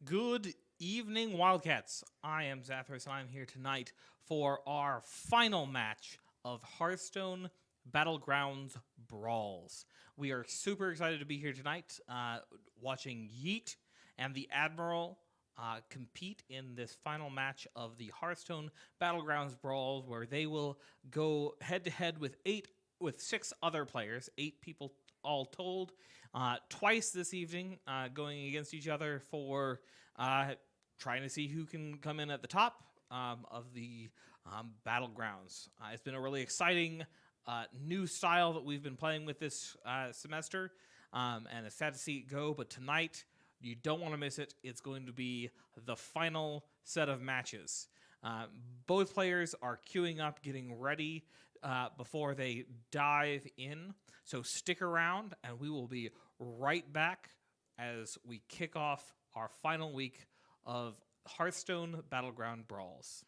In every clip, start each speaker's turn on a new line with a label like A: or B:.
A: Good evening, Wildcats. I am Zathras, and I'm here tonight for our final match of Hearthstone Battlegrounds Brawls. We are super excited to be here tonight, watching Yeet and the Admiral compete in this final match of the Hearthstone Battlegrounds Brawls, where they will go head-to-head with six other players, 8 people all told, twice this evening, going against each other for trying to see who can come in at the top of the Battlegrounds. It's been a really exciting new style that we've been playing with this semester, and it's sad to see it go, but tonight, you don't want to miss it. It's going to be the final set of matches. Both players are queuing up, getting ready before they dive in. So stick around, and we will be right back as we kick off our final week of Hearthstone Battleground Brawls.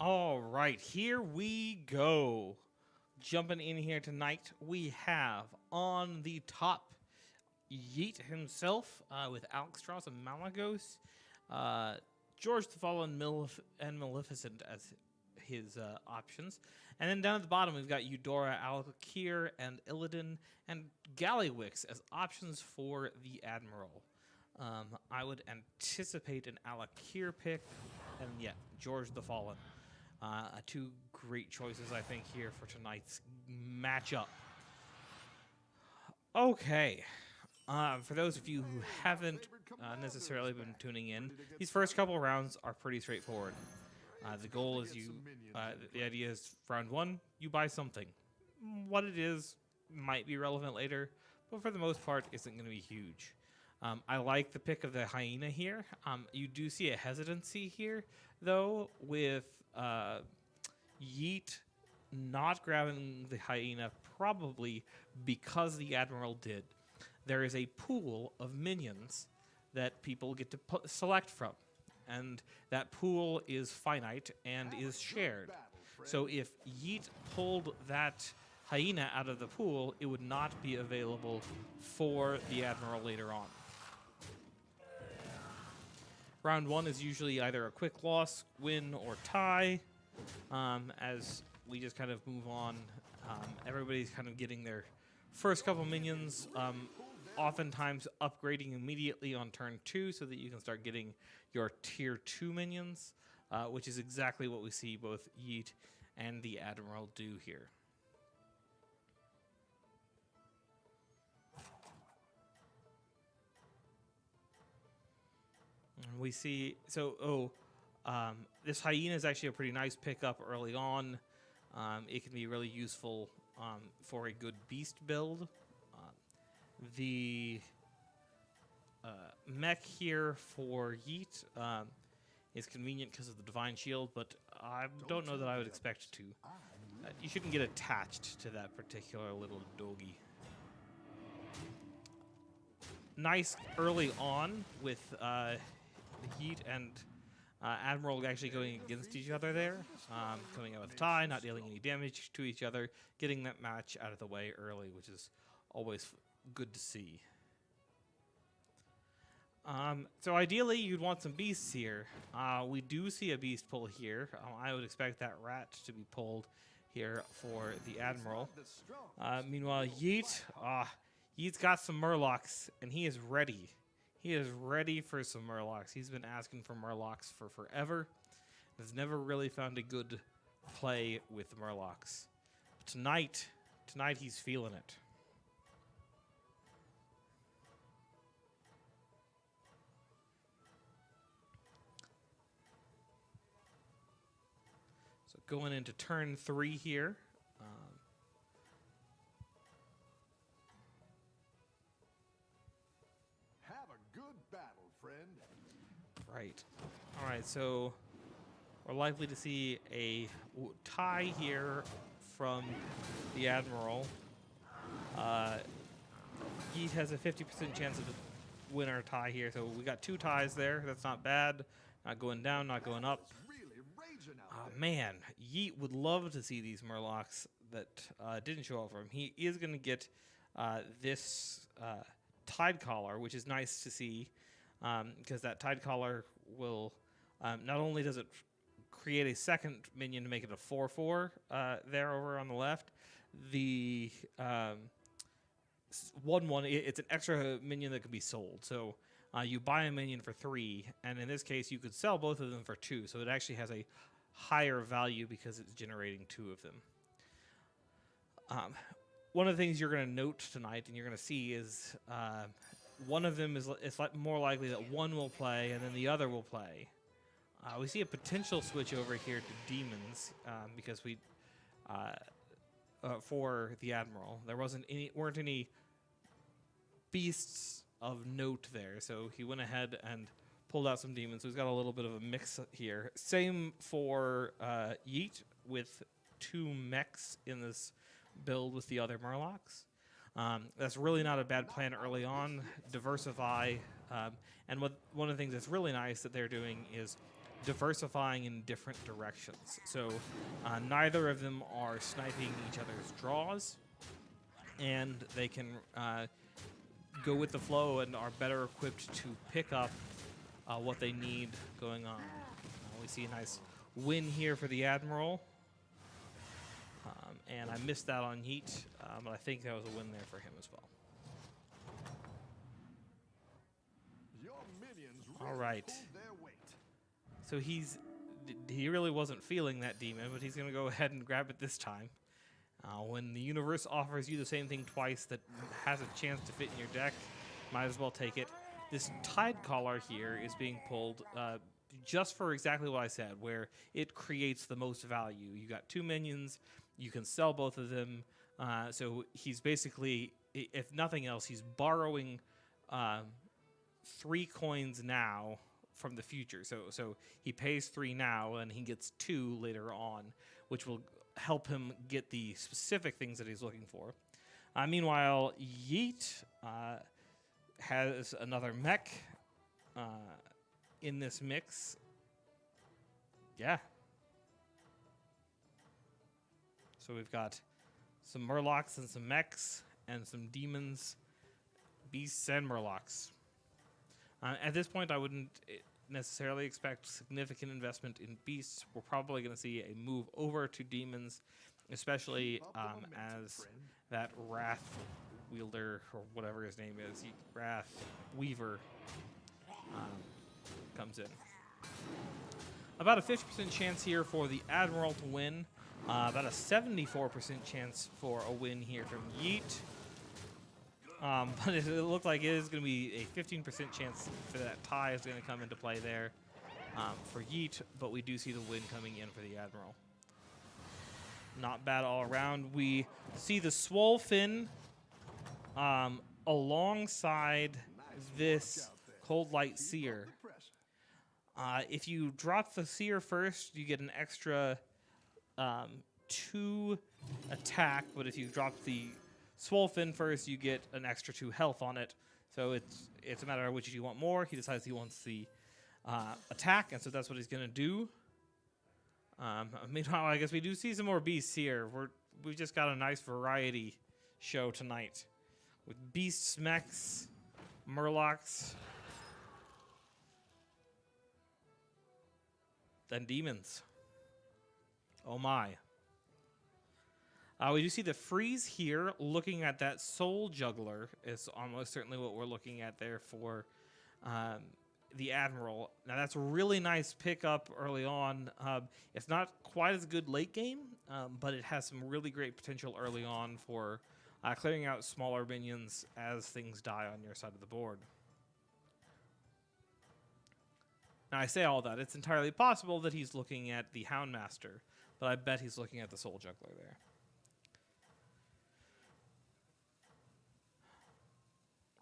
A: All right, here we go. Jumping in here tonight, we have on the top Yeet himself with Alex Strauss and Malagos, George the Fallen and Maleficent as his options. And then down at the bottom, we've got Eudora, Alakir, and Illidan, and Gallywix as options for the Admiral. I would anticipate an Alakir pick, and yeah, George the Fallen. Two great choices, I think, here for tonight's matchup. Okay. For those of you who haven't necessarily been tuning in, these first couple rounds are pretty straightforward. The goal is the idea is round one, you buy something. What it is might be relevant later, but for the most part, isn't going to be huge. I like the pick of the hyena here. You do see a hesitancy here, though, with Yeet not grabbing the hyena, probably because the Admiral did. There is a pool of minions that people get to select from, and that pool is finite and is shared. So if Yeet pulled that hyena out of the pool, it would not be available for the Admiral later on. Round one is usually either a quick loss, win, or tie. As we just kind of move on, everybody's kind of getting their first couple minions, oftentimes upgrading immediately on turn 2 so that you can start getting your tier 2 minions, which is exactly what we see both Yeet and the Admiral do here. We see, this hyena is actually a pretty nice pickup early on. It can be really useful for a good beast build. The mech here for Yeet is convenient because of the Divine Shield, but I don't know that I would expect to. You shouldn't get attached to that particular little doggy. Nice early on with Yeet and Admiral actually going against each other there, coming out with a tie, not dealing any damage to each other, getting that match out of the way early, which is always good to see. So ideally, you'd want some beasts here. We do see a beast pull here. I would expect that rat to be pulled here for the Admiral. Meanwhile, Yeet's got some Murlocs, and he is ready. He is ready for some Murlocs. He's been asking for Murlocs for forever. Has never really found a good play with Murlocs. But tonight he's feeling it. So going into turn 3 here. Right. All right, so we're likely to see a tie here from the Admiral. Yeet has a 50% chance of a win or a tie here, so we got 2 ties there. That's not bad. Not going down, not going up. Man, Yeet would love to see these Murlocs that didn't show up for him. He is going to get this Tide Collar, which is nice to see. Because that Tide Collar will, not only does it create a second minion to make it a 4/4 there over on the left, the 1/1, it's an extra minion that can be sold. So you buy a minion for 3, and in this case you could sell both of them for 2, so it actually has a higher value because it's generating 2 of them. One of the things you're going to note tonight and you're going to see is one of them is more likely that one will play and then the other will play. We see a potential switch over here to demons because we for the Admiral there weren't any beasts of note there, so he went ahead and pulled out some demons. So he's got a little bit of a mix here. Same for Yeet with 2 mechs in this build with the other Murlocs. That's really not a bad plan early on. Diversify. And one of the things that's really nice that they're doing is diversifying in different directions. So neither of them are sniping each other's draws, and they can go with the flow and are better equipped to pick up what they need going on. We see a nice win here for the Admiral. And I missed that on Yeet, but I think that was a win there for him as well. All right. So he really wasn't feeling that demon, but he's going to go ahead and grab it this time. When the universe offers you the same thing twice that has a chance to fit in your deck, might as well take it. This Tide Collar here is being pulled just for exactly what I said, where it creates the most value. You got 2 minions, you can sell both of them, so he's basically, if nothing else, he's borrowing 3 coins now from the future. So he pays 3 now, and he gets 2 later on, which will help him get the specific things that he's looking for. Meanwhile, Yeet has another mech in this mix. Yeah. So we've got some Murlocs and some mechs and some demons, beasts, and Murlocs. At this point, I wouldn't necessarily expect significant investment in beasts. We're probably going to see a move over to demons, especially as that Wrath Wielder, or whatever his name is, Wrath Weaver, comes in. About a 50% chance here for the Admiral to win. About a 74% chance for a win here from Yeet. But it looked like it is going to be a 15% chance for that tie is going to come into play there for Yeet, but we do see the win coming in for the Admiral. Not bad all around. We see the Swole Fin alongside this Cold Light Seer. If you drop the Seer first, you get an extra 2 attack, but if you drop the Swole Fin first, you get an extra 2 health on it. So it's a matter of which you want more. He decides he wants the attack, and so that's what he's going to do. Meanwhile, I guess we do see some more beasts here. We've just got a nice variety show tonight with beasts, mechs, Murlocs, then demons. Oh my. We do see the freeze here. Looking at that Soul Juggler is almost certainly what we're looking at there for the Admiral. Now that's a really nice pickup early on. It's not quite as good late game, but it has some really great potential early on for clearing out smaller minions as things die on your side of the board. Now I say all that. It's entirely possible that he's looking at the Houndmaster, but I bet he's looking at the Soul Juggler there.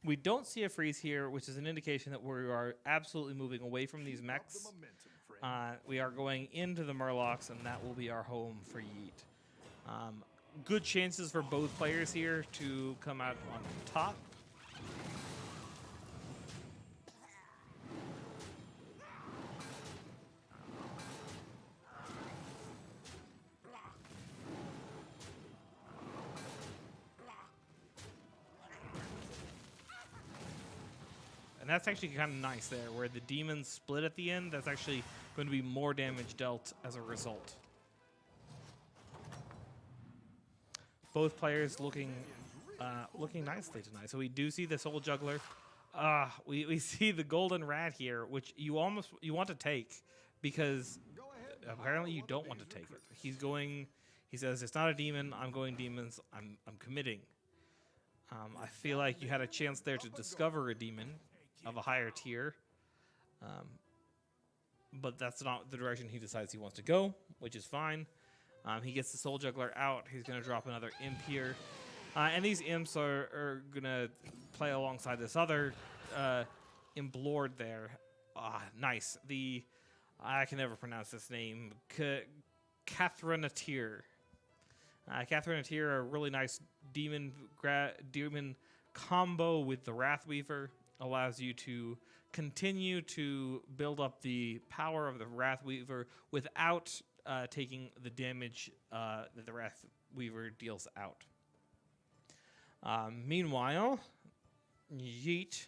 A: We don't see a freeze here, which is an indication that we are absolutely moving away from these mechs. We are going into the Murlocs, and that will be our home for Yeet. Good chances for both players here to come out on top. And that's actually kind of nice there, where the demons split at the end. That's actually going to be more damage dealt as a result. Both players looking nicely tonight. So we do see the Soul Juggler. We see the Golden Rat here, which you want to take, because apparently you don't want to take it. He says, it's not a demon, I'm going demons, I'm committing. I feel like you had a chance there to discover a demon of a higher tier, but that's not the direction he decides he wants to go, which is fine. He gets the Soul Juggler out. He's going to drop another imp here, and these imps are going to play alongside this other Implord there. Nice. I can never pronounce this name. Catherineteer. Catherineteer, a really nice demon combo with the Wrathweaver. Allows you to continue to build up the power of the Wrathweaver without taking the damage that the Wrathweaver deals out. Meanwhile, Yeet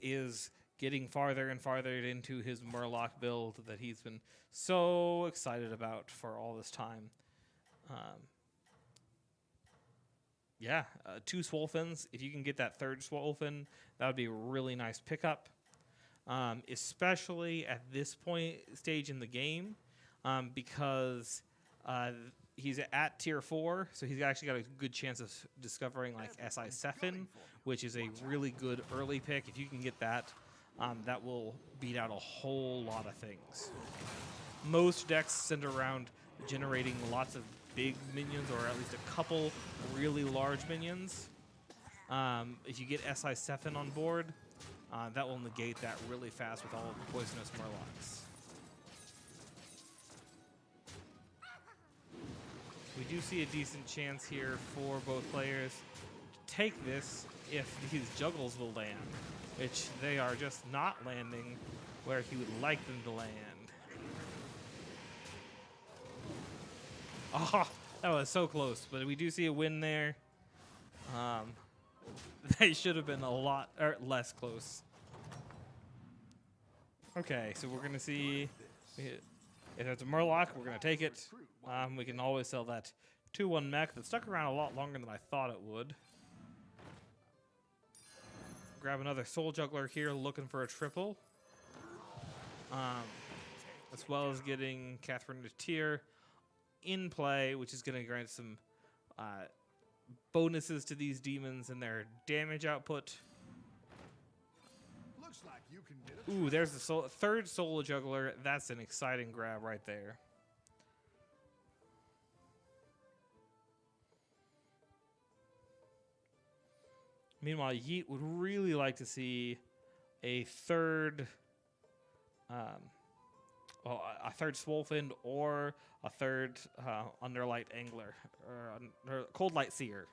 A: is getting farther and farther into his Murloc build that he's been so excited about for all this time. Yeah, 2 Swolefins. If you can get that 3rd Swolefin, that would be a really nice pickup, especially at this stage in the game, because he's at tier 4, so he's actually got a good chance of discovering like SI Sephin, which is a really good early pick. If you can get that, that will beat out a whole lot of things. Most decks center around generating lots of big minions, or at least a couple really large minions. If you get SI Sephin on board, that will negate that really fast with all of the poisonous Murlocs. We do see a decent chance here for both players to take this if these juggles will land, which they are just not landing where he would like them to land. Oh, that was so close, but we do see a win there. They should have been a lot less close. Okay, so we're going to see if it's a Murloc, we're going to take it. We can always sell that 2-1 mech that stuck around a lot longer than I thought it would. Grab another Soul Juggler here looking for a triple. As well as getting Catherine to tier in play, which is going to grant some bonuses to these demons and their damage output.
B: Looks like you can get it.
A: Ooh, there's the 3rd Soul Juggler. That's an exciting grab right there. Meanwhile, Yeet would really like to see a 3rd a 3rd Swolefin or a 3rd Underlight Angler or Cold Light Seer.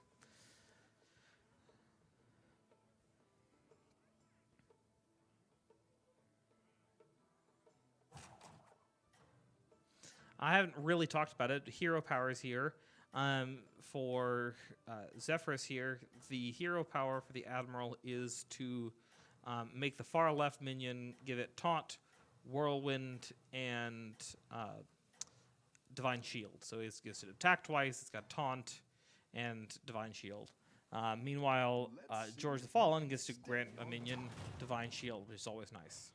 A: I haven't really talked about it. Hero powers here. For Zephyrus here, the hero power for the Admiral is to make the far left minion give it Taunt, Whirlwind, and Divine Shield. So it gets to attack twice, it's got Taunt, and Divine Shield. Meanwhile, George the Fallen gets to grant a minion Divine Shield, which is always nice.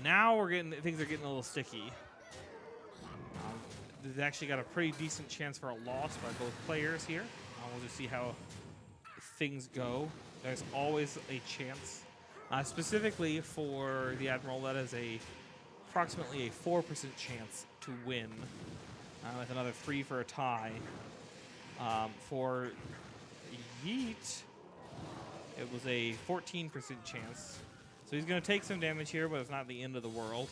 A: Now things are getting a little sticky. They've actually got a pretty decent chance for a loss by both players here. We'll just see how things go. There's always a chance. Specifically for the Admiral, that is approximately a 4% chance to win, with another 3 for a tie. For Yeet, it was a 14% chance. So he's going to take some damage here, but it's not the end of the world.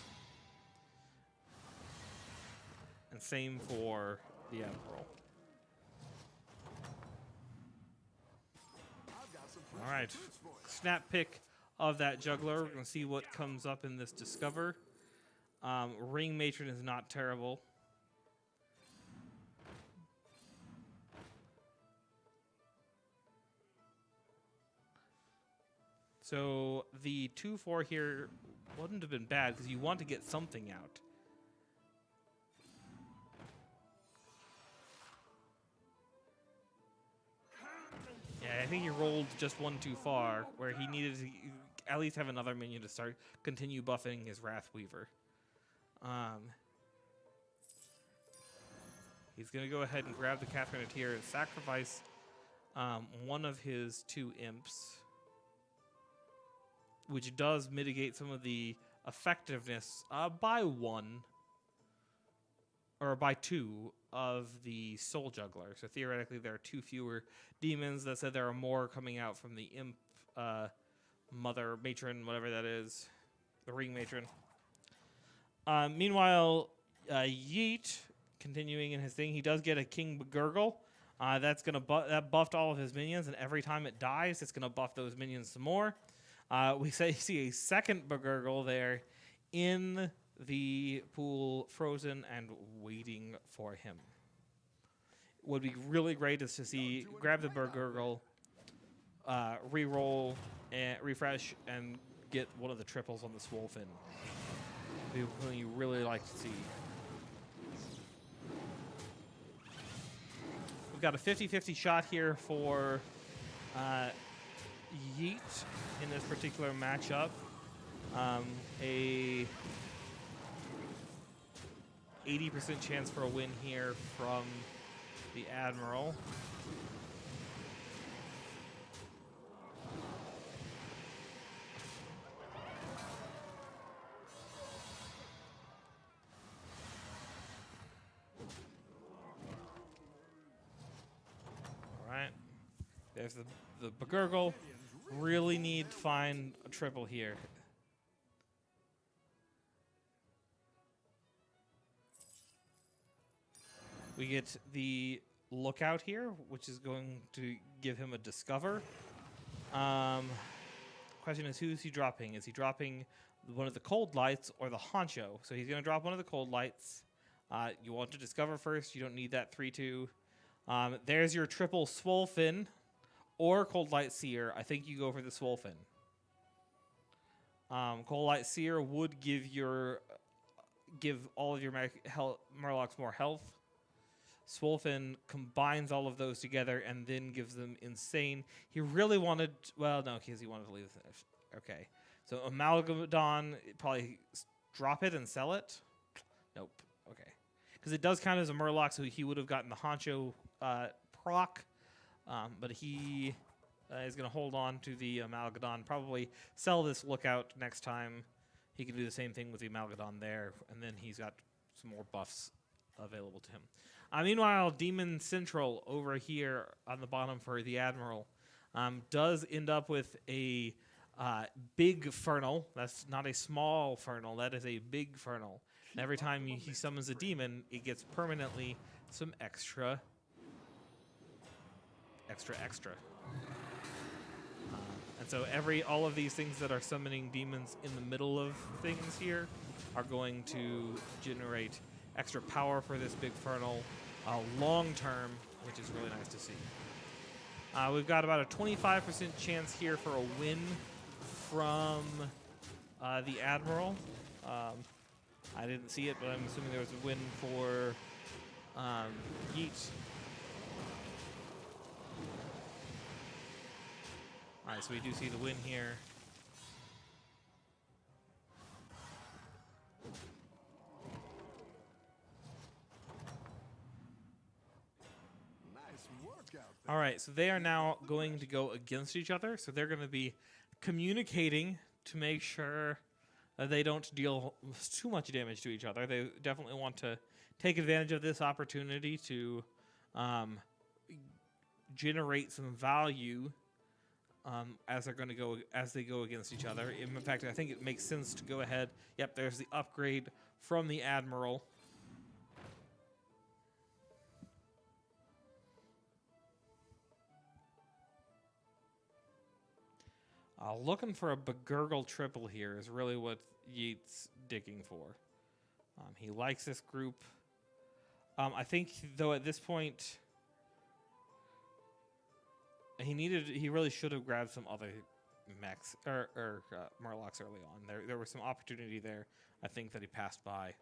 A: And same for the Admiral. All right, snap pick of that Juggler. We're going to see what comes up in this Discover. Ring Matron is not terrible. So the 2-4 here wouldn't have been bad because you want to get something out. Yeah, I think he rolled just one too far, where he needed to at least have another minion to continue buffing his Wrathweaver. He's going to go ahead and grab the Catherine here and sacrifice one of his 2 imps, which does mitigate some of the effectiveness by 1 or by 2 of the Soul Juggler. So theoretically, there are 2 fewer demons. That said, there are more coming out from the imp mother matron, whatever that is, the ring matron. Meanwhile, Yeet, continuing in his thing, he does get a King Gurgle. That's gonna that buffed all of his minions, and every time it dies, it's gonna buff those minions some more. We see a second Bagurgle there in the pool, frozen and waiting for him. Would be really great is to see grab the Bagurgle, re-roll, and refresh, and get one of the triples on the Swolefin. Be something you really like to see. We've got a 50-50 shot here for Yeet in this particular matchup. A 80% chance for a win here from the Admiral. All right, there's the Bagurgle. Really need to find a triple here. We get the Lookout here, which is going to give him a Discover. Question is, who is he dropping? Is he dropping one of the Cold Lights or the Honcho? So he's going to drop one of the Cold Lights. You want to Discover first. You don't need that 3-2. There's your triple Swolefin or Cold Light Seer. I think you go for the Swolefin. Cold Light Seer would give all of your Murlocs more health. Swolefin combines all of those together and then gives them insane. He really wanted, well, no, because he wanted to leave this. Okay. So Amalgadon, probably drop it and sell it? Nope. Okay. Because it does count as a Murloc, so he would have gotten the Honcho proc. But he is going to hold on to the Amalgadon, probably sell this Lookout next time. He can do the same thing with the Amalgadon there, and then he's got some more buffs available to him. Meanwhile, Demon Central over here on the bottom for the Admiral does end up with a big Fernal. That's not a small Fernal. That is a big Fernal. And every time he summons a demon, it gets permanently some extra. And so all of these things that are summoning demons in the middle of things here are going to generate extra power for this big Fernal long term, which is really nice to see. We've got about a 25% chance here for a win from the Admiral. I didn't see it, but I'm assuming there was a win for Yeet. All right, so we do see the win here. All right, so they are now going to go against each other. So they're going to be communicating to make sure that they don't deal too much damage to each other. They definitely want to take advantage of this opportunity to generate some value as they go against each other. In fact, I think it makes sense to go ahead. Yep, there's the upgrade from the Admiral. Looking for a Bagurgle triple here is really what Yeet's digging for. He likes this group. I think, though, at this point, he really should have grabbed some other mechs or Murlocs early on. There was some opportunity there, I think, that he passed by.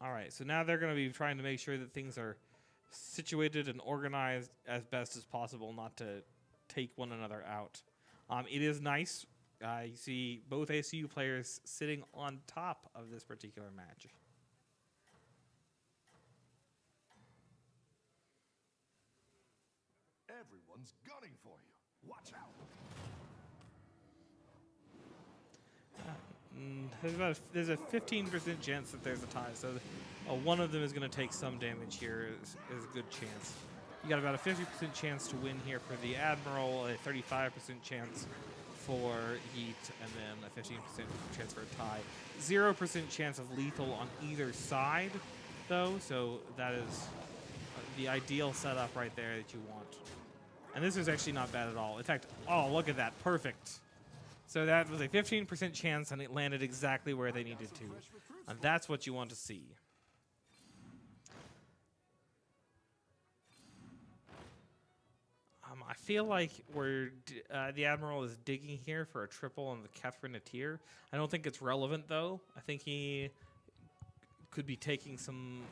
A: All right, so now they're going to be trying to make sure that things are situated and organized as best as possible, not to take one another out. It is nice. You see both ACU players sitting on top of this particular match.
B: Everyone's gunning for you. Watch out.
A: There's a 15% chance that there's a tie, so one of them is going to take some damage here. Is a good chance. You got about a 50% chance to win here for the Admiral, a 35% chance for Yeet, and then a 15% chance for a tie. 0% chance of lethal on either side, though, so that is the ideal setup right there that you want. And this is actually not bad at all. In fact, oh, look at that. Perfect. So that was a 15% chance, and it landed exactly where they needed to. And that's what you want to see. I feel like the Admiral is digging here for a triple on the Catherine Atier. I don't think it's relevant, though. I think he could be taking some...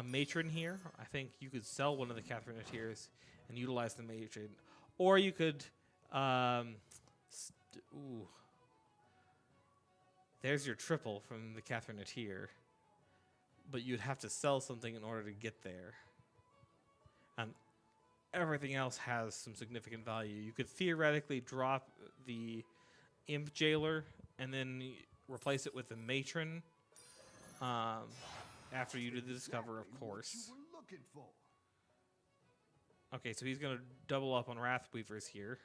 A: matron here. I think you could sell one of the Catherine Atiers and utilize the matron. Or you could... ooh. There's your triple from the Catherine Atier. But you'd have to sell something in order to get there. And everything else has some significant value. You could theoretically drop the Imp Jailer and then replace it with the Matron after you do the Discover, of course. Okay, so he's going to double up on Wrathweavers here.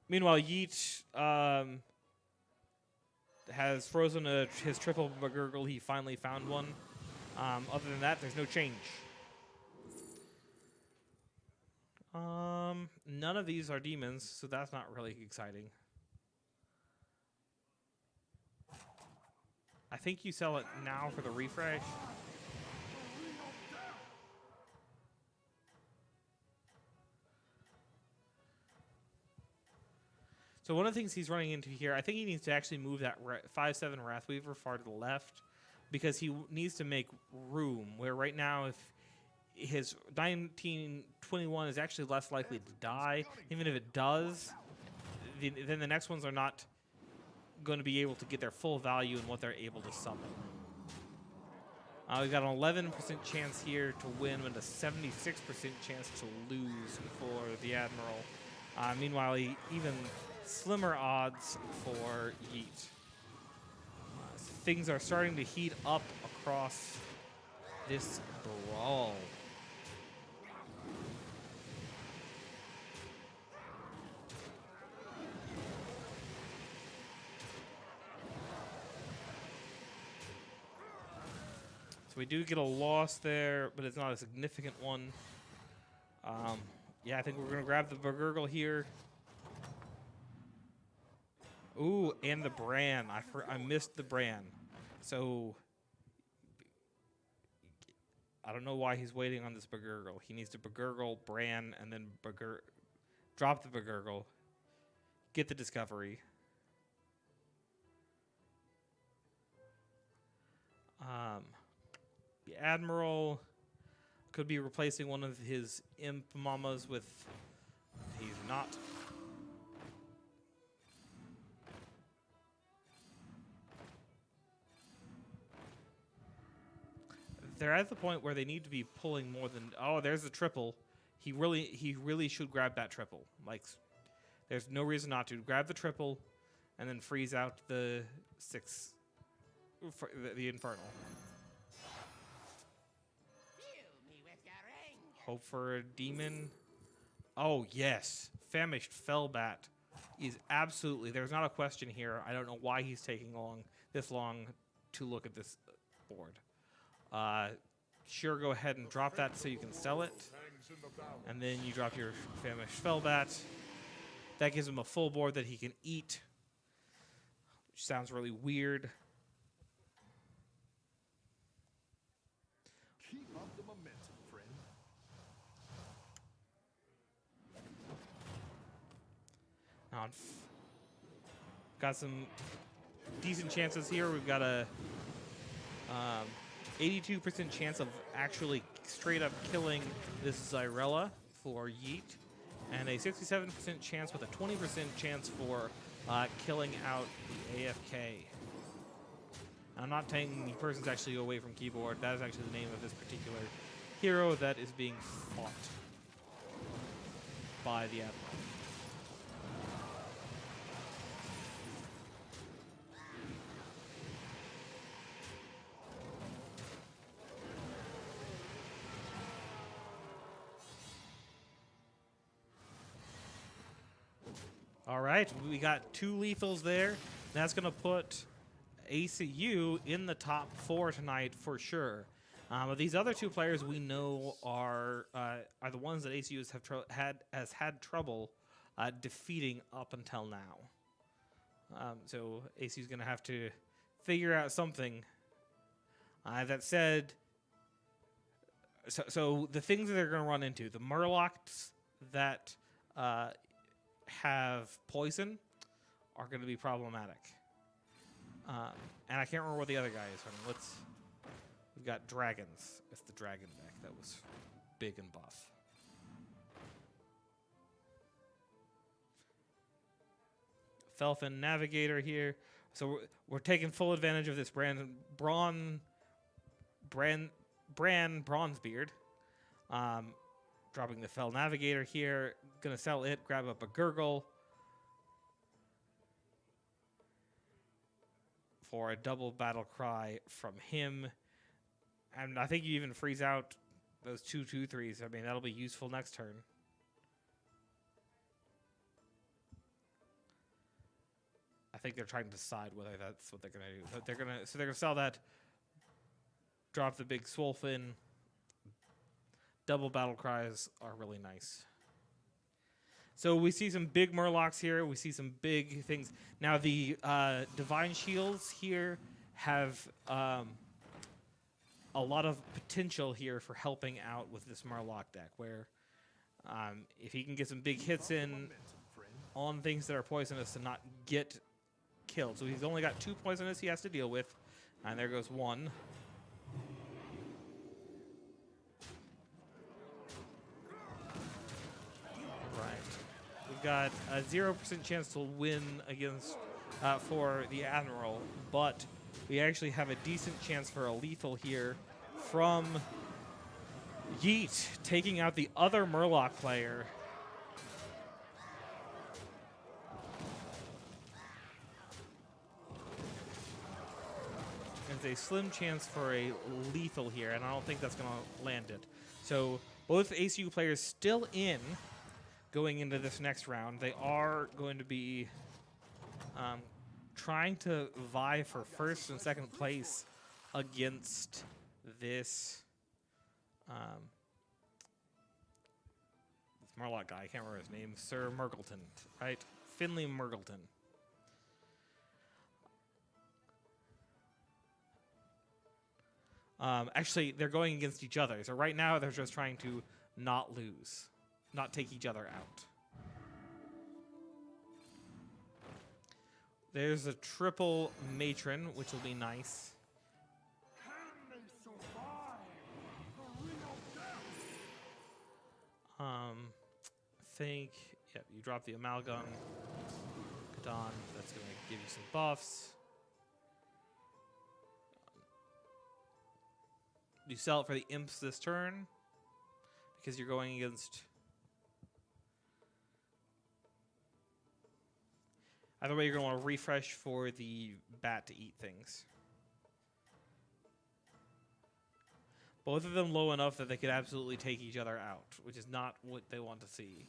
A: Meanwhile, Yeet has frozen his triple McGurgle. He finally found one. Other than that, there's no change. None of these are demons, so that's not really exciting. I think you sell it now for the refresh. So one of the things he's running into here, I think he needs to actually move that 5/7 Wrathweaver far to the left, because he needs to make room, where right now if his 1921 is actually less likely to die, even if it does, then the next ones are not going to be able to get their full value in what they're able to summon. We've got an 11% chance here to win, but a 76% chance to lose for the Admiral. Meanwhile, even slimmer odds for Yeet. Things are starting to heat up across this brawl. So we do get a loss there, but it's not a significant one. Yeah, I think we're going to grab the Burgurgle here. Ooh, and the Bran. I missed the Bran. So I don't know why he's waiting on this Burgurgle. He needs to Burgurgle, Bran, and then drop the Burgurgle. Get the Discovery. The Admiral could be replacing one of his Imp Mamas with... He's not. They're at the point where they need to be pulling more than... Oh, there's the triple. He really should grab that triple. Like, there's no reason not to. Grab the triple and then freeze out the 6... the Infernal. Hope for a demon. Oh, yes. Famished Fellbat is absolutely... There's not a question here. I don't know why he's taking this long to look at this board. Sure, go ahead and drop that so you can sell it. And then you drop your Famished Fellbat. That gives him a full board that he can eat. Which sounds really weird.
B: Keep up the momentum, friend.
A: Now, got some decent chances here. We've got a 82% chance of actually straight up killing this Zyrella for Yeet, and a 67% chance with a 20% chance for killing out the AFK. I'm not taking the person's actually away from keyboard. That is actually the name of this particular hero that is being fought by the Admiral. All right, we got 2 lethals there. That's going to put ACU in the top 4 tonight for sure. But these other two players we know are the ones that ACU has had trouble defeating up until now. So ACU is going to have to figure out something. That said, so the things that they're going to run into, the Murlocs that have poison are going to be problematic. And I can't remember what the other guy is running. We've got dragons. It's the dragon deck that was big and buff. Felfin Navigator here. So we're taking full advantage of this Bran Bronzebeard. Dropping the Fel Navigator here. Gonna sell it, grab up a Gurgle for a double battle cry from him. And I think you even freeze out those 2/2/3s. I mean, that'll be useful next turn. I think they're trying to decide whether that's what they're gonna do. So they're gonna sell that. Drop the big Swolefin. Double battle cries are really nice. So we see some big Murlocs here. We see some big things. Now the Divine Shields here have a lot of potential here for helping out with this Murloc deck, where if he can get some big hits in on things that are poisonous and not get killed. So he's only got 2 poisonous he has to deal with, and there goes 1. We've got a 0% chance to win against for the Admiral, but we actually have a decent chance for a lethal here from Yeet, taking out the other Murloc player. There's a slim chance for a lethal here, and I don't think that's going to land it. So both ACU players still in going into this next round. They are going to be trying to vie for first and second place against this Murloc guy. I can't remember his name. Sir Murgleton, right? Finley Murgleton. Actually, they're going against each other. So right now, they're just trying to not lose, not take each other out. There's a triple matron, which will be nice. Yep, you drop the Amalgam. Kadon, that's going to give you some buffs. You sell it for the Imps this turn because you're going against... Either way, you're going to want to refresh for the bat to eat things. Both of them low enough that they could absolutely take each other out, which is not what they want to see.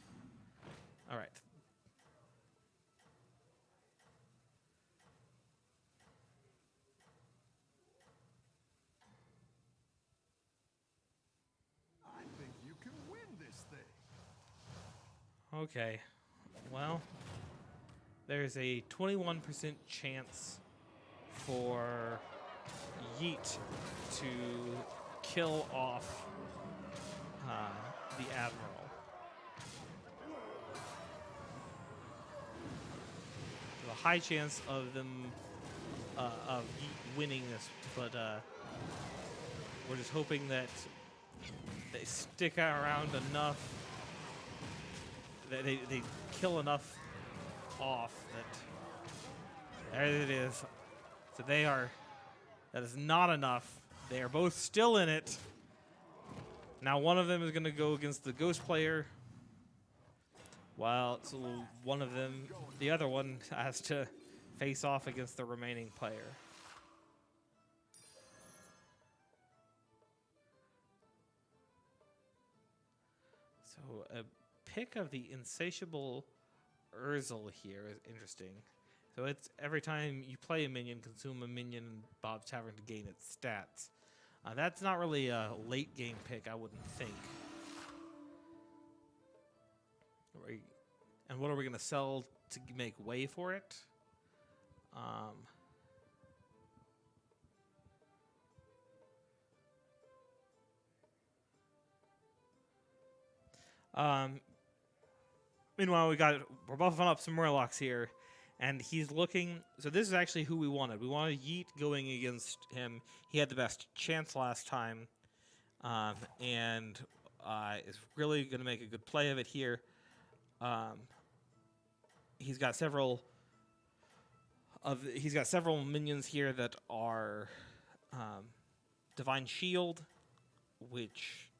A: All right.
B: I think you can win this thing.
A: Okay. Well, there's a 21% chance for Yeet to kill off the Admiral. There's a high chance of them of Yeet winning this, but we're just hoping that they stick around enough, that they kill enough off that there it is. So that is not enough. They are both still in it. Now one of them is going to go against the ghost player, while one of them, the other one, has to face off against the remaining player. So a pick of the Insatiable Urzel here is interesting. So it's every time you play a minion, consume a minion in Bob's Tavern to gain its stats. That's not really a late game pick, I wouldn't think. And what are we going to sell to make way for it? Meanwhile, we're buffing up some Murlocs here, and he's looking. So this is actually who we wanted. We wanted Yeet going against him. He had the best chance last time, and is really going to make a good play of it here. He's got several minions here that are Divine Shield, which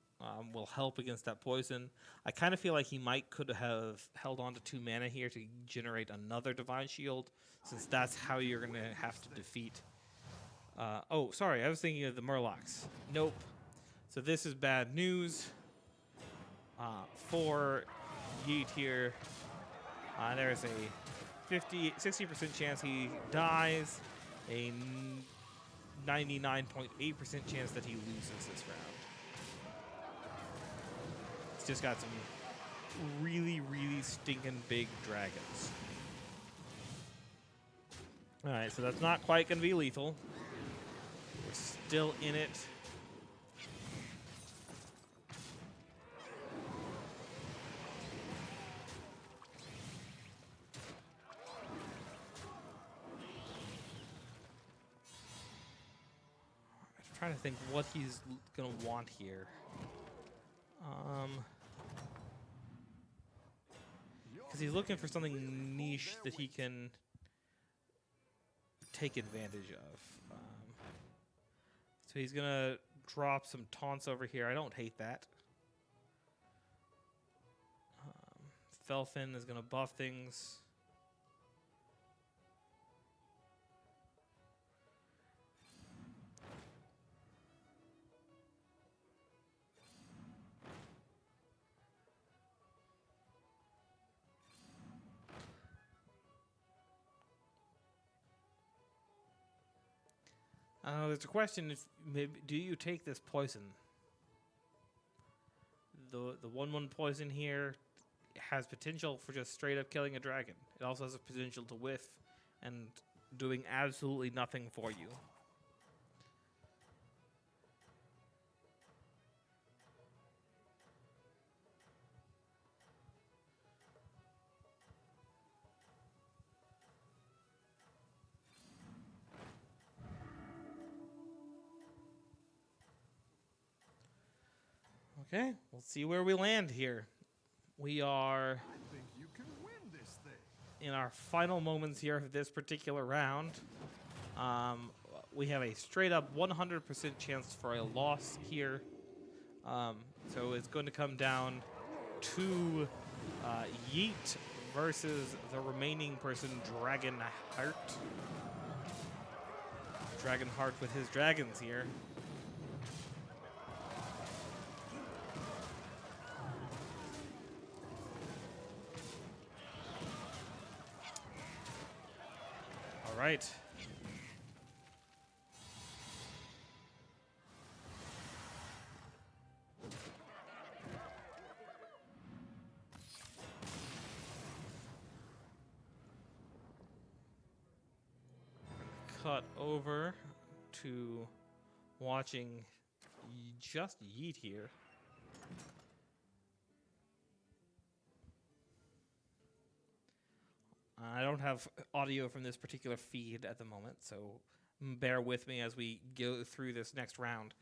A: will help against that poison. I kind of feel like he could have held on to 2 mana here to generate another Divine Shield, since that's how you're going to have to defeat. Oh, sorry, I was thinking of the Murlocs. Nope. So this is bad news for Yeet here. There's a 60% chance he dies, a 99.8% chance that he loses this round. It's just got some really, really stinking big dragons. All right, so that's not quite going to be lethal. We're still in it. I'm trying to think what he's going to want here. Because he's looking for something niche that he can take advantage of. So he's going to drop some taunts over here. I don't hate that. Felfin is going to buff things. There's a question: if maybe do you take this poison? The 1/1 poison here has potential for just straight up killing a dragon. It also has a potential to whiff and doing absolutely nothing for you. Okay, we'll see where we land here. We are
B: I think you can win this thing.
A: in our final moments here of this particular round. We have a straight up 100% chance for a loss here. So it's going to come down to Yeet versus the remaining person, Dragonheart. Dragonheart with his dragons here. All right. Cut over to watching just Yeet here. I don't have audio from this particular feed at the moment, so bear with me as we go through this next round.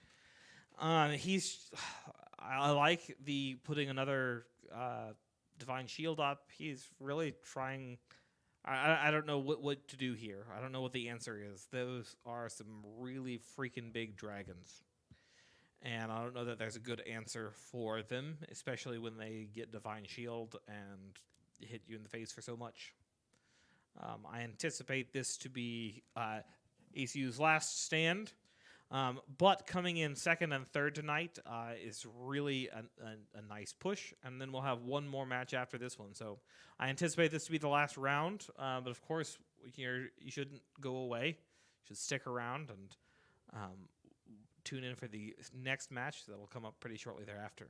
A: I like the putting another Divine Shield up. He's really trying. I don't know what to do here. I don't know what the answer is. Those are some really freaking big dragons. And I don't know that there's a good answer for them, especially when they get Divine Shield and hit you in the face for so much. I anticipate this to be ACU's last stand. But coming in second and third tonight is really a nice push. And then we'll have one more match after this one. So I anticipate this to be the last round. But of course, you shouldn't go away. You should stick around and tune in for the next match that will come up pretty shortly thereafter.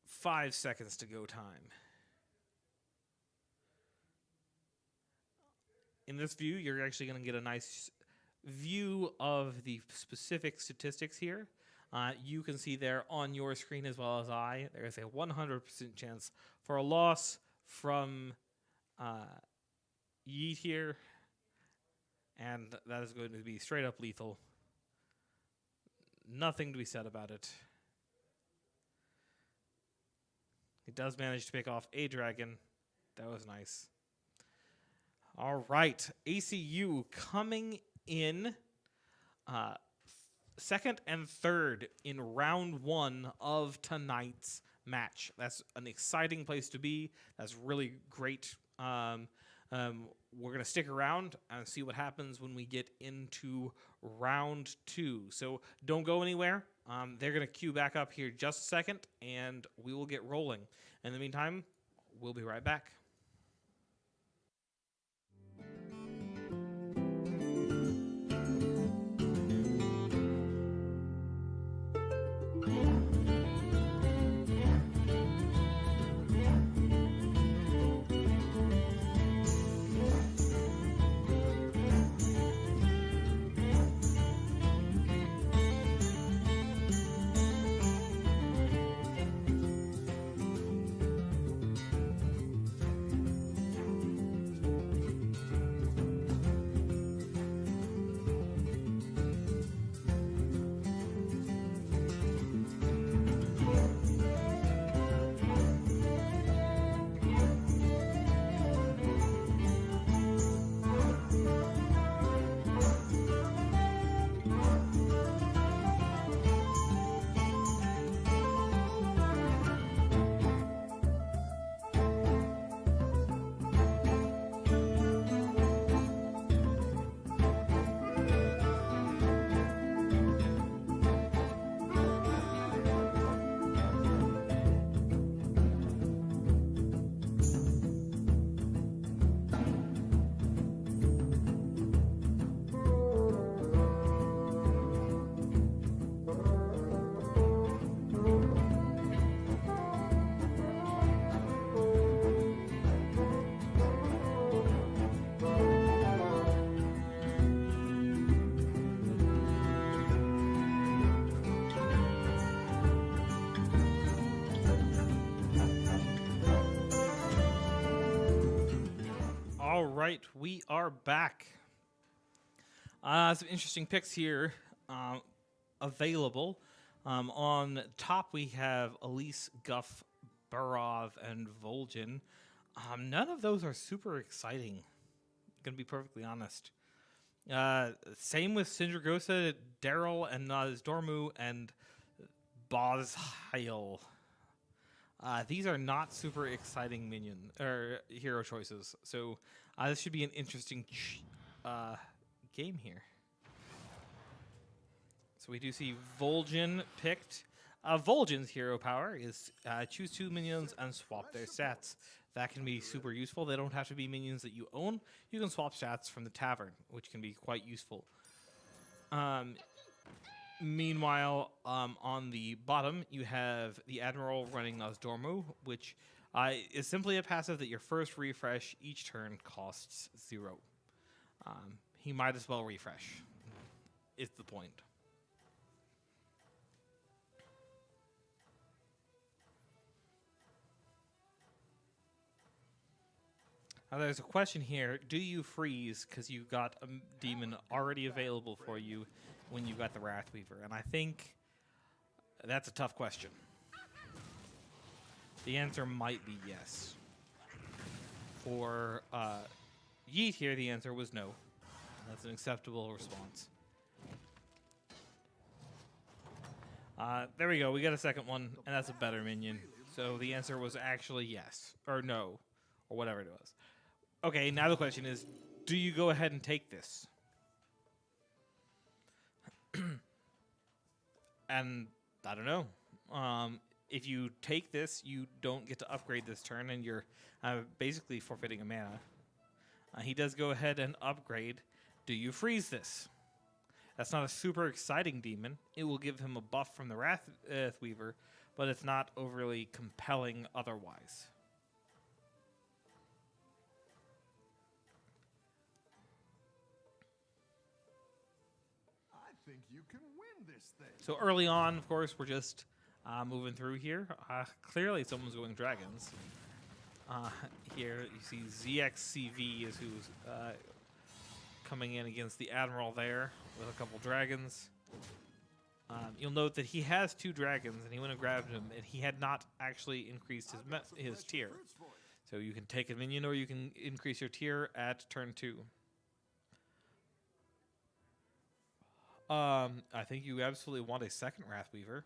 A: 5 seconds to go time. In this view, you're actually going to get a nice view of the specific statistics here. You can see there on your screen as well as I, there is a 100% chance for a loss from Yeet here, and that is going to be straight up lethal. Nothing to be said about it. He does manage to pick off a dragon. That was nice. All right, ACU coming in second and third in round 1 of tonight's match. That's an exciting place to be. That's really great. We're going to stick around and see what happens when we get into round 2. So don't go anywhere. They're going to queue back up here just a second, and we will get rolling. In the meantime, we'll be right back. All right, we are back. Some interesting picks here available. On top, we have Elise, Guff, Burov, and Vol'jin. None of those are super exciting, gonna be perfectly honest. Same with Sindragosa, Daryl, and Dormu, and Bozheil. These are not super exciting minion or hero choices, so this should be an interesting game here. So we do see Vol'jin picked. Vol'jin's hero power is choose 2 minions and swap their stats. That can be super useful. They don't have to be minions that you own. You can swap stats from the tavern, which can be quite useful. Meanwhile, on the bottom, you have the Admiral running Dormu, which is simply a passive that your first refresh each turn costs 0. He might as well refresh, is the point. Now there's a question here, do you freeze because you got a demon already available for you when you got the Wrathweaver? And I think that's a tough question. The answer might be yes. For Yeet here, the answer was no. That's an acceptable response. There we go, we got a second one, and that's a better minion. So the answer was actually yes, or no, or whatever it was. Okay, now the question is, do you go ahead and take this? And I don't know. If you take this, you don't get to upgrade this turn, and you're basically forfeiting a mana. He does go ahead and upgrade. Do you freeze this? That's not a super exciting demon. It will give him a buff from the Wrath Weaver, but it's not overly compelling otherwise.
B: I think you can win this thing.
A: So early on, of course, we're just moving through here. Clearly, someone's going dragons. Here you see ZXCV is who's coming in against the Admiral there with a couple dragons. You'll note that he has 2 dragons, and he went and grabbed him, and he had not actually increased his tier. So you can take a minion, or you can increase your tier at turn 2. I think you absolutely want a second Wrathweaver.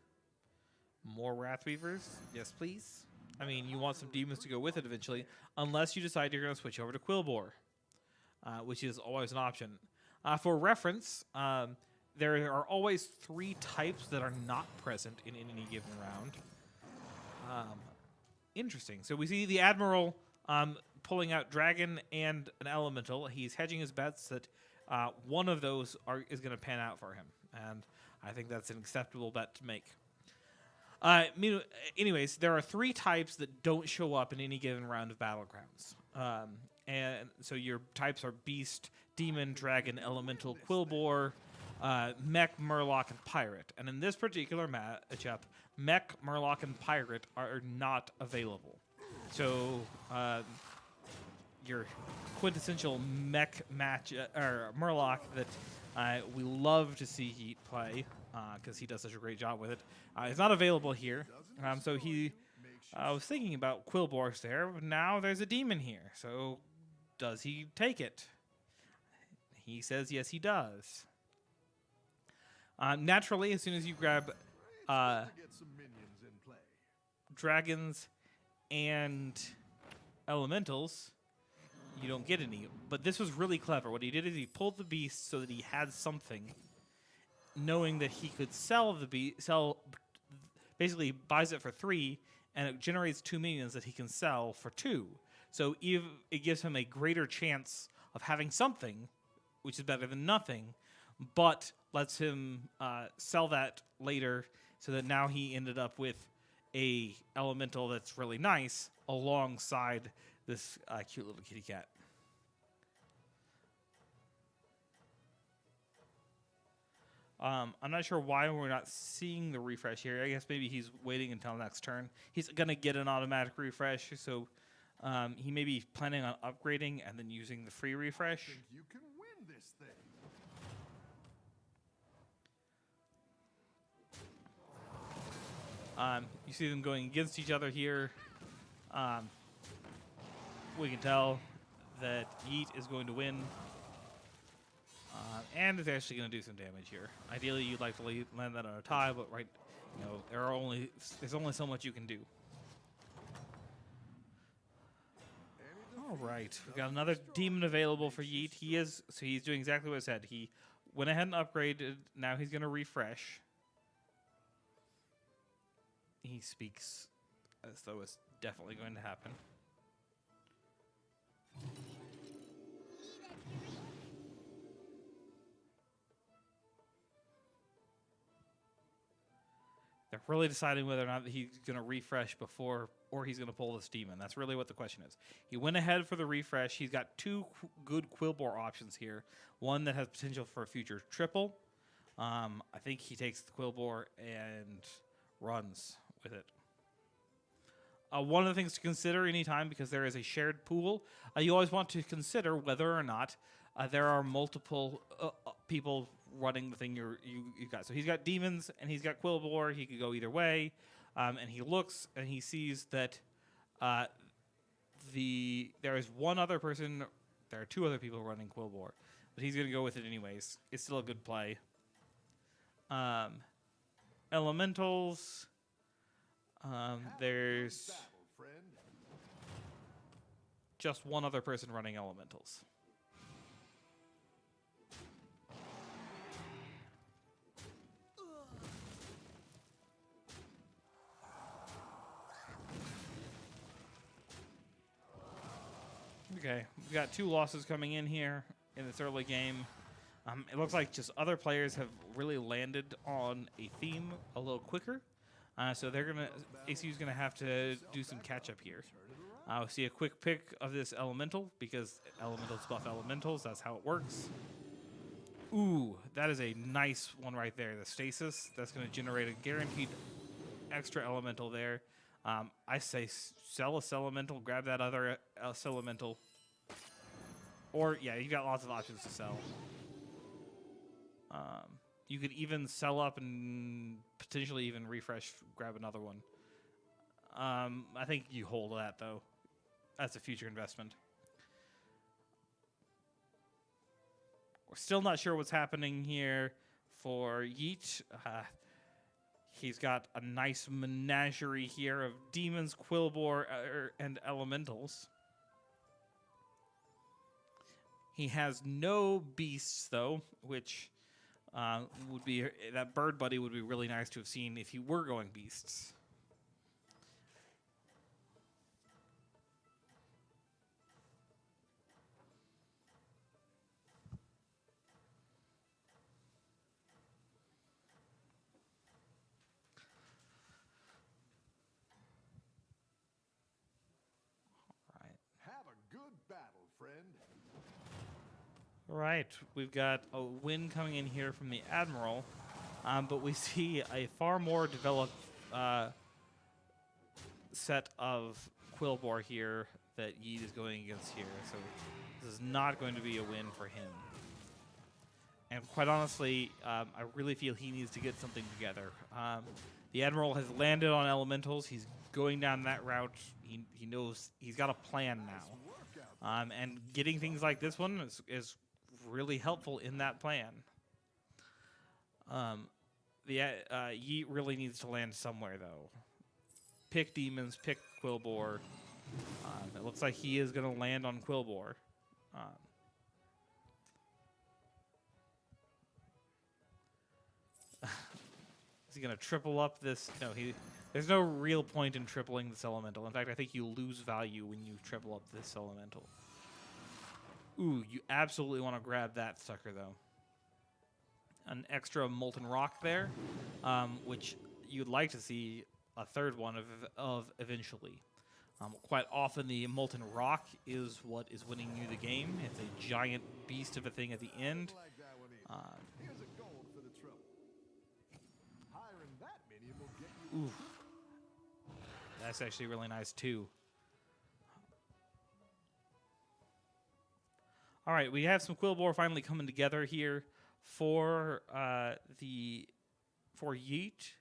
A: More Wrathweavers? Yes, please. I mean, you want some demons to go with it eventually, unless you decide you're going to switch over to Quillbore, which is always an option. For reference, there are always 3 types that are not present in any given round. Interesting. So we see the Admiral pulling out Dragon and an Elemental. He's hedging his bets that one of those is going to pan out for him, and I think that's an acceptable bet to make. Anyways, there are 3 types that don't show up in any given round of Battlegrounds. And so your types are Beast, Demon, Dragon, Elemental, Quillbore, Mech, Murloc, and Pirate. And in this particular matchup, Mech, Murloc, and Pirate are not available. So your quintessential Mech match, or Murloc that we love to see Heat play, because he does such a great job with it, is not available here. So he was thinking about Quillbore there, but now there's a demon here. So does he take it? He says yes, he does. Naturally, as soon as you grab dragons and elementals, you don't get any. But this was really clever. What he did is he pulled the beast so that he had something, knowing that he could sell the beast, basically buys it for 3, and it generates 2 minions that he can sell for 2. So it gives him a greater chance of having something, which is better than nothing, but lets him sell that later, so that now he ended up with a elemental that's really nice alongside this cute little kitty cat. I'm not sure why we're not seeing the refresh here. I guess maybe he's waiting until next turn. He's going to get an automatic refresh, so he may be planning on upgrading and then using the free refresh.
B: I think you can win this thing.
A: You see them going against each other here. We can tell that Yeet is going to win. And is actually going to do some damage here. Ideally, you'd like to land that on a tie, but there's only so much you can do. All right, we've got another demon available for Yeet. He's doing exactly what I said. He went ahead and upgraded. Now he's going to refresh. He speaks as though it's definitely going to happen. They're really deciding whether or not he's going to refresh before or he's going to pull this demon. That's really what the question is. He went ahead for the refresh. He's got 2 good Quillbore options here. One that has potential for a future triple. I think he takes the Quillbore and runs with it. One of the things to consider anytime, because there is a shared pool, you always want to consider whether or not there are multiple people running the thing you got. So he's got demons and he's got Quillbore. He could go either way. And he looks and he sees that there is one other person. There are 2 other people running Quillbore, but he's going to go with it anyways. It's still a good play. Elementals. There's just one other person running elementals. Okay, we've got 2 losses coming in here in this early game. It looks like just other players have really landed on a theme a little quicker. So they're gonna, ACU's gonna have to do some catch up here. We'll see a quick pick of this elemental because elementals buff elementals. That's how it works. Ooh, that is a nice one right there. The stasis, that's gonna generate a guaranteed extra elemental there. I say sell a elemental, grab that other elemental. Or, yeah, you've got lots of options to sell. You could even sell up and potentially even refresh, grab another one. I think you hold that, though. That's a future investment. We're still not sure what's happening here for Yeet. He's got a nice menagerie here of demons, Quillbore, and elementals. He has no beasts, though, which would be that bird buddy would be really nice to have seen if he were going beasts. All right, we've got a win coming in here from the Admiral, but we see a far more developed set of Quillbore here that Yeet is going against here, so this is not going to be a win for him. And quite honestly, I really feel he needs to get something together. The Admiral has landed on elementals. He's going down that route. He knows he's got a plan now. And getting things like this one is really helpful in that plan. Yeet really needs to land somewhere, though. Pick demons, pick Quillbore. It looks like he is going to land on Quillbore. Is he going to triple up this? No, there's no real point in tripling this elemental. In fact, I think you lose value when you triple up this elemental. Ooh, you absolutely want to grab that sucker, though. An extra Molten Rock there, which you'd like to see a third one of eventually. Quite often, the Molten Rock is what is winning you the game. It's a giant beast of a thing at the end. Ooh, that's actually really nice, too. All right, we have some Quillbore finally coming together here for Yeet.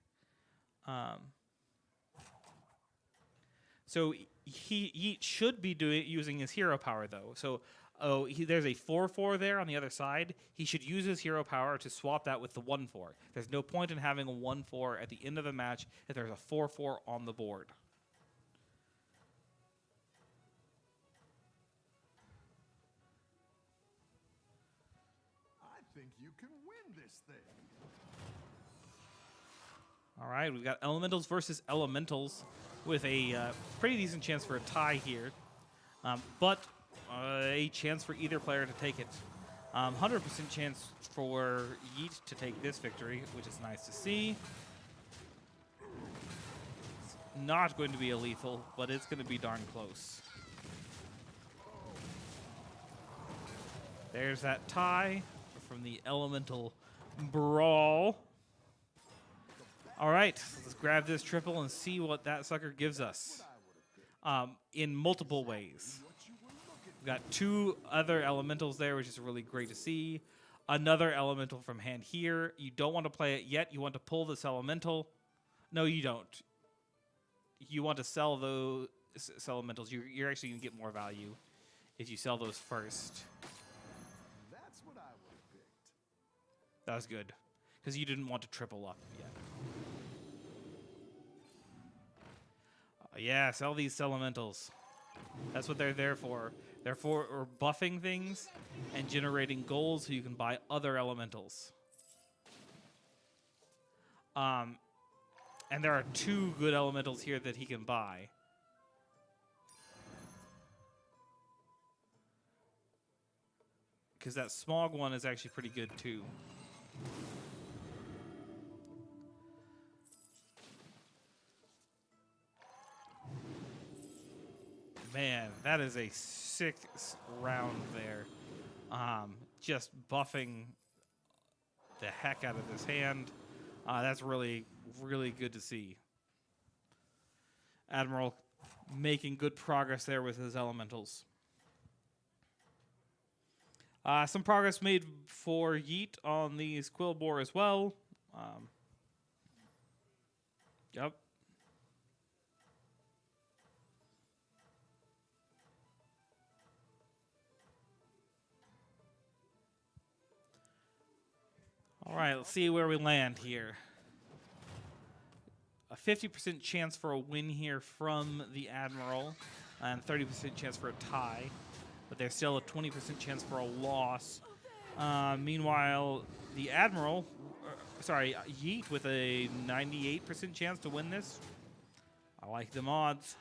A: So Yeet should be using his hero power, though. So there's a 4/4 there on the other side. He should use his hero power to swap that with the 1/4. There's no point in having a 1/4 at the end of a match if there's a 4/4 on the board.
B: You can win this thing.
A: All right, we've got elementals versus elementals with a pretty decent chance for a tie here, but a chance for either player to take it. 100% chance for Yeet to take this victory, which is nice to see. It's not going to be a lethal, but it's going to be darn close. There's that tie from the elemental Brawl. All right, let's grab this triple and see what that sucker gives us in multiple ways. We've got 2 other elementals there, which is really great to see. Another elemental from hand here. You don't want to play it yet. You want to pull this elemental. No, you don't. You want to sell those elementals. You're actually going to get more value if you sell those first. That was good, because you didn't want to triple up yet. Yeah, sell these elementals. That's what they're there for. They're for buffing things and generating gold so you can buy other elementals. And there are 2 good elementals here that he can buy. because that smog one is actually pretty good too. Man, that is a 6th round there. Just buffing the heck out of this hand. That's really, really good to see. Admiral making good progress there with his elementals. Some progress made for Yeet on these Quillbore as well. Yep. All right, let's see where we land here. A 50% chance for a win here from the Admiral, and 30% chance for a tie. But there's still a 20% chance for a loss. Meanwhile, the Admiral, Yeet with a 98% chance to win this. I like them odds.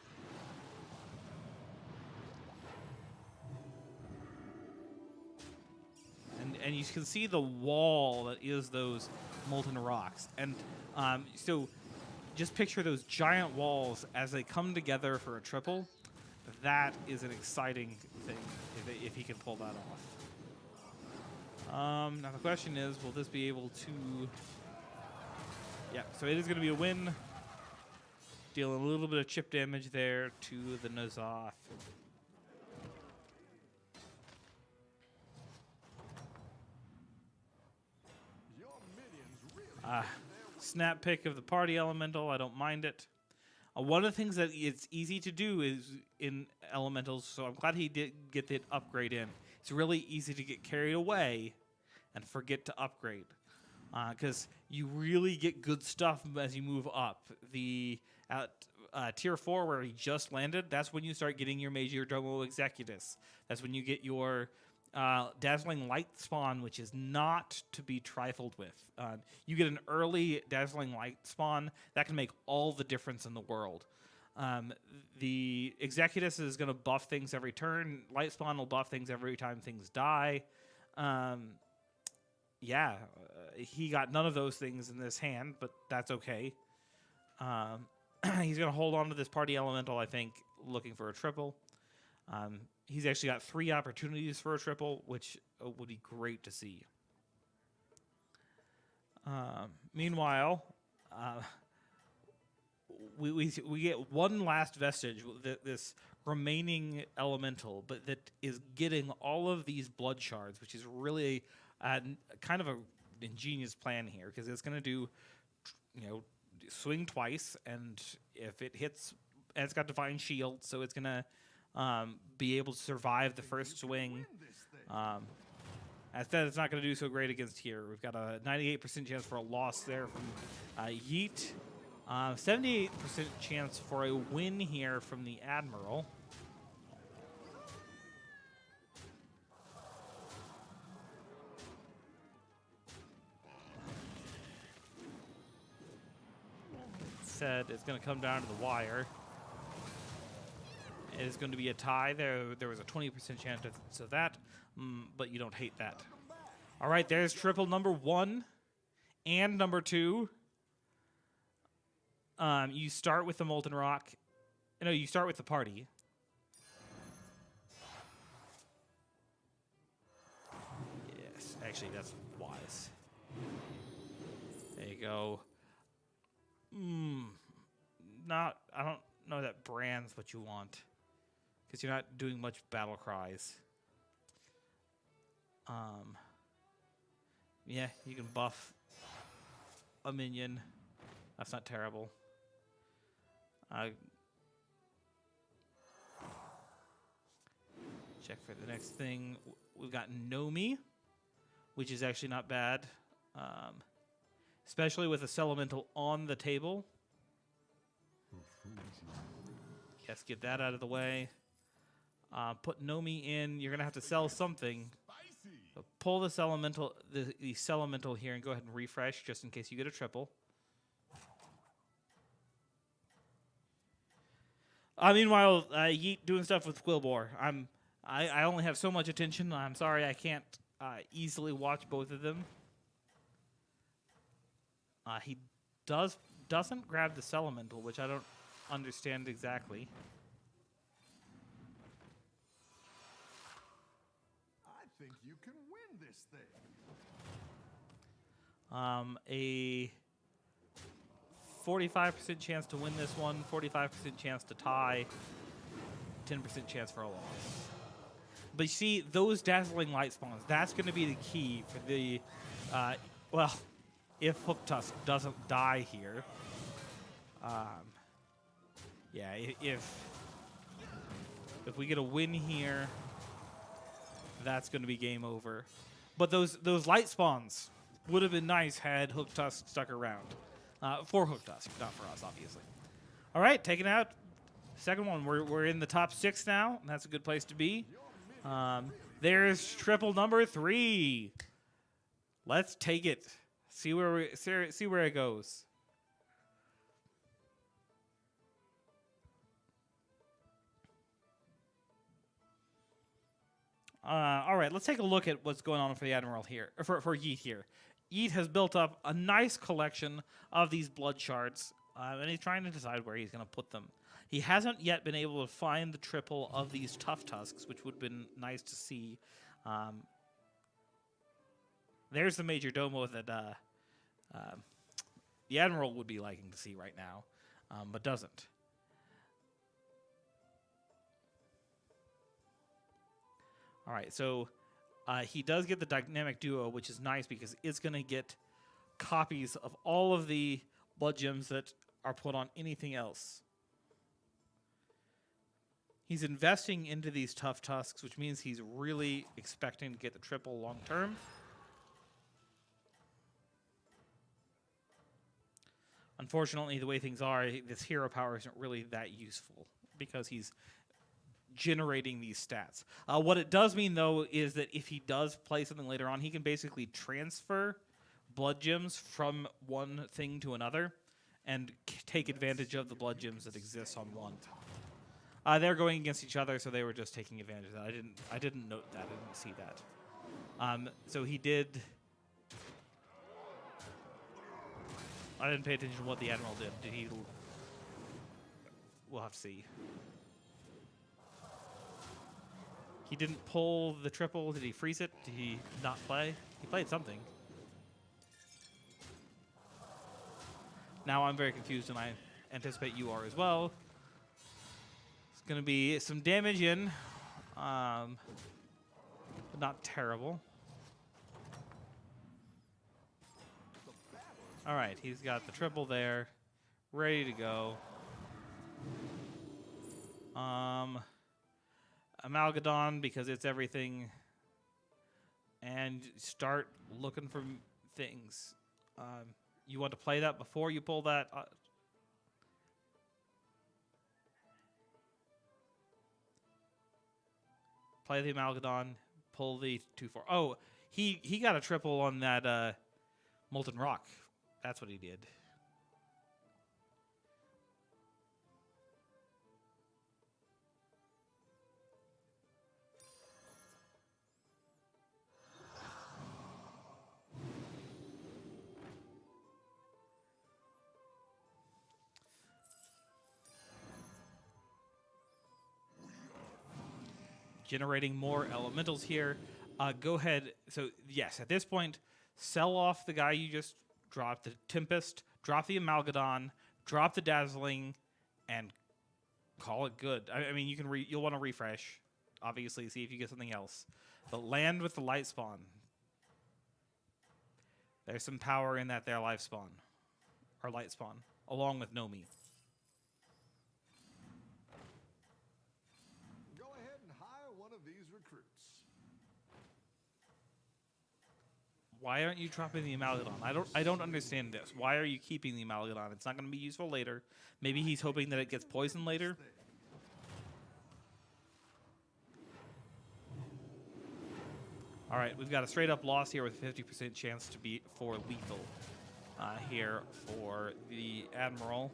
A: And you can see the wall that is those molten rocks. And so just picture those giant walls as they come together for a triple. That is an exciting thing if he can pull that off. Now the question is, will this be able to... Yeah, so it is going to be a win. Dealing a little bit of chip damage there to the N'Zoth. Snap pick of the party elemental. I don't mind it. One of the things that it's easy to do is in elementals, so I'm glad he did get the upgrade in. It's really easy to get carried away and forget to upgrade, because you really get good stuff as you move up. At tier 4, where he just landed, that's when you start getting your Major Domo Executus. That's when you get your Dazzling Light spawn, which is not to be trifled with. You get an early Dazzling Light spawn that can make all the difference in the world. The Executus is going to buff things every turn. Light spawn will buff things every time things die. He got none of those things in this hand, but that's okay. He's going to hold on to this party elemental, I think, looking for a triple. He's actually got 3 opportunities for a triple, which would be great to see. Meanwhile, we get one last vestige, this remaining elemental, but that is getting all of these blood shards, which is really kind of an ingenious plan here, because it's going to do, swing twice, and if it hits, and it's got Divine Shield, so it's going to be able to survive the first swing. Instead, it's not going to do so great against here. We've got a 98% chance for a loss there from Yeet. 78% chance for a win here from the Admiral. Said it's going to come down to the wire. It is going to be a tie. There was a 20% chance of that, but you don't hate that. All right, there's triple number 1 and number 2. You start with the Molten Rock. No, you start with the party. Yes, actually, that's wise. There you go. I don't know that brand's what you want, because you're not doing much battle cries. Yeah, you can buff a minion. That's not terrible. Check for the next thing. We've got Nomi, which is actually not bad. Especially with a Celemental on the table. Yes, get that out of the way. Put Nomi in. You're going to have to sell something. So pull this elemental, the Celemental here, and go ahead and refresh just in case you get a triple. Meanwhile, Yeet doing stuff with Quillbore. I only have so much attention. I'm sorry I can't easily watch both of them. He doesn't grab the Elemental, which I don't understand exactly.
B: I think you can win this thing.
A: A 45% chance to win this one, 45% chance to tie, 10% chance for a loss. But you see, those dazzling light spawns, that's going to be the key for the, well, if Hook Tusk doesn't die here. Yeah, if we get a win here, that's going to be game over. But those light spawns would have been nice had Hook Tusk stuck around. For Hook Tusk, not for us, obviously. All right, taking out second one. We're in the top 6 now, and that's a good place to be. There's triple number 3. Let's take it. See where it goes. All right, let's take a look at what's going on for the Admiral here, for Yeet here. Yeet has built up a nice collection of these blood shards, and he's trying to decide where he's going to put them. He hasn't yet been able to find the triple of these tough tusks, which would have been nice to see. There's the Major Domo that the Admiral would be liking to see right now, but doesn't. All right, so he does get the Dynamic Duo, which is nice because it's going to get copies of all of the blood gems that are put on anything else. He's investing into these tough tusks, which means he's really expecting to get the triple long term. Unfortunately, the way things are, this hero power isn't really that useful because he's generating these stats. What it does mean, though, is that if he does play something later on, he can basically transfer blood gems from one thing to another and take advantage of the blood gems that exist on one. They're going against each other, so they were just taking advantage of that. I didn't note that. I didn't see that. So he did. I didn't pay attention to what the Admiral did. Did he? We'll have to see. He didn't pull the triple. Did he freeze it? Did he not play? He played something. Now I'm very confused, and I anticipate you are as well. It's going to be some damage in, but not terrible. All right, he's got the triple there, ready to go. Amalgadon, because it's everything, and start looking for things. You want to play that before you pull that? Play the Amalgadon, pull the 2-4. Oh, he got a triple on that Molten Rock. That's what he did. Generating more elementals here. Go ahead. So, yes, at this point, sell off the guy you just dropped, the Tempest, drop the Amalgadon, drop the Dazzling, and call it good. I mean, you'll want to refresh, obviously, see if you get something else. But land with the Light Spawn. There's some power in that there Life Spawn, or Light Spawn, along with Nomi. Why aren't you dropping the Amalgadon? I don't understand this. Why are you keeping the Amalgadon? It's not going to be useful later. Maybe he's hoping that it gets poisoned later. All right, we've got a straight up loss here with a 50% chance to be for lethal here for the Admiral.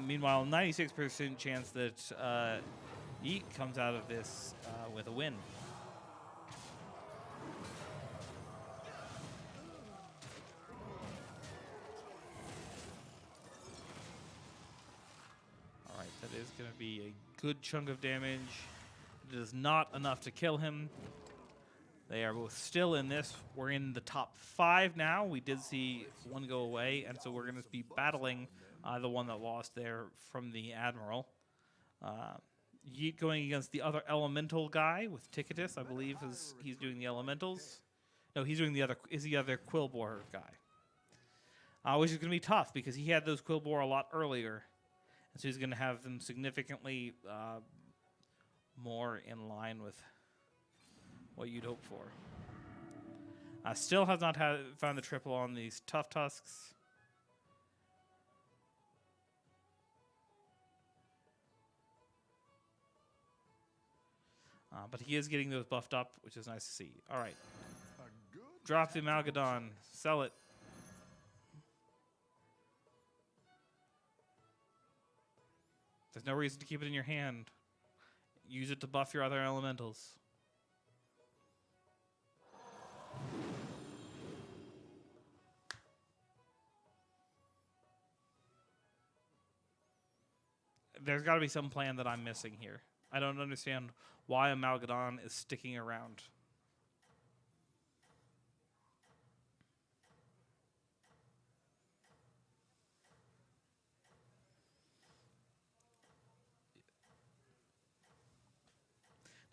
A: Meanwhile, 96% chance that Yeet comes out of this with a win. to be a good chunk of damage. It is not enough to kill him. They are both still in this. We're in the top 5 now. We did see one go away, and so we're going to be battling the one that lost there from the Admiral. Yeet going against the other elemental guy with Ticketus, I believe he's doing the elementals. No, he's doing the other Quillbore guy. Which is going to be tough because he had those Quillbore a lot earlier. And so he's going to have them significantly more in line with what you'd hope for. Still has not found the triple on these Tough Tusks. But he is getting those buffed up, which is nice to see. All right. Drop the Amalgadon. Sell it. There's no reason to keep it in your hand. Use it to buff your other elementals. There's got to be some plan that I'm missing here. I don't understand why Amalgadon is sticking around.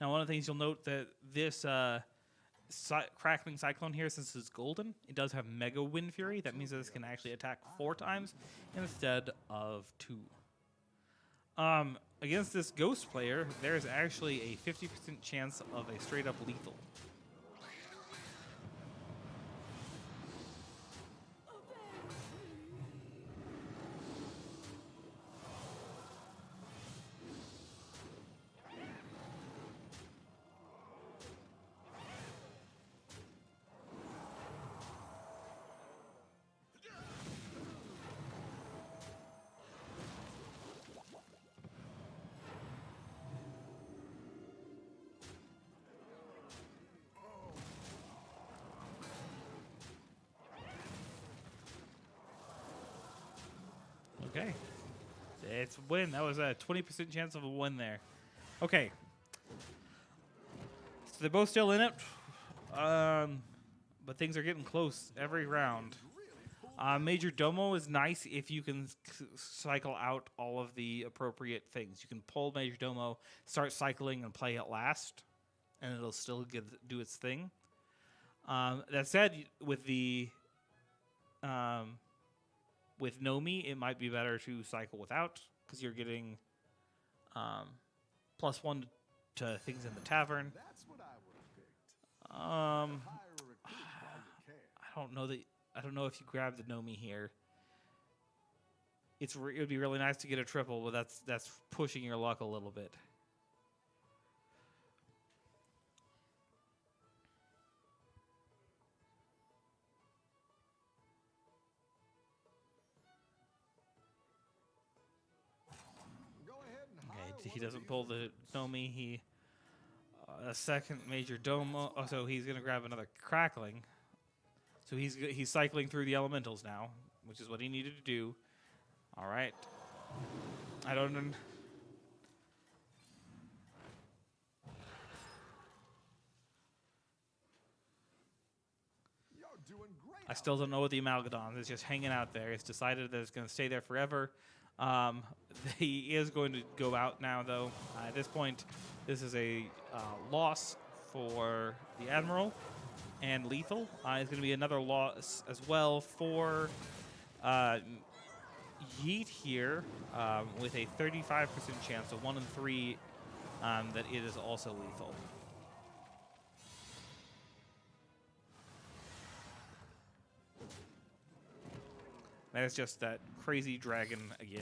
A: Now, one of the things you'll note that this Crackling Cyclone here, since it's golden, it does have Mega Wind Fury. That means that this can actually attack 4 times instead of 2. Against this Ghost player, there is actually a 50% chance of a straight-up lethal. Okay. It's a win. That was a 20% chance of a win there. Okay. So they're both still in it. But things are getting close every round. Major Domo is nice if you can cycle out all of the appropriate things. You can pull Major Domo, start cycling, and play it last, and it'll still do its thing. That said, with the with Nomi, it might be better to cycle without, because you're getting +1 to things in the tavern.
B: That's what I would have picked.
A: I don't know if you grab the Nomi here. It would be really nice to get a triple, but that's pushing your luck a little bit. Okay, he doesn't pull the Nomi. He a second Major Domo. Oh, so he's gonna grab another Crackling. So he's cycling through the elementals now, which is what he needed to do. All right. I don't know. I still don't know what the Amalgadon is, just hanging out there. It's decided that it's going to stay there forever. He is going to go out now, though. At this point, this is a loss for the Admiral. And lethal is going to be another loss as well for Yeet here with a 35% chance, so 1 in 3, that it is also lethal. That is just that crazy dragon again.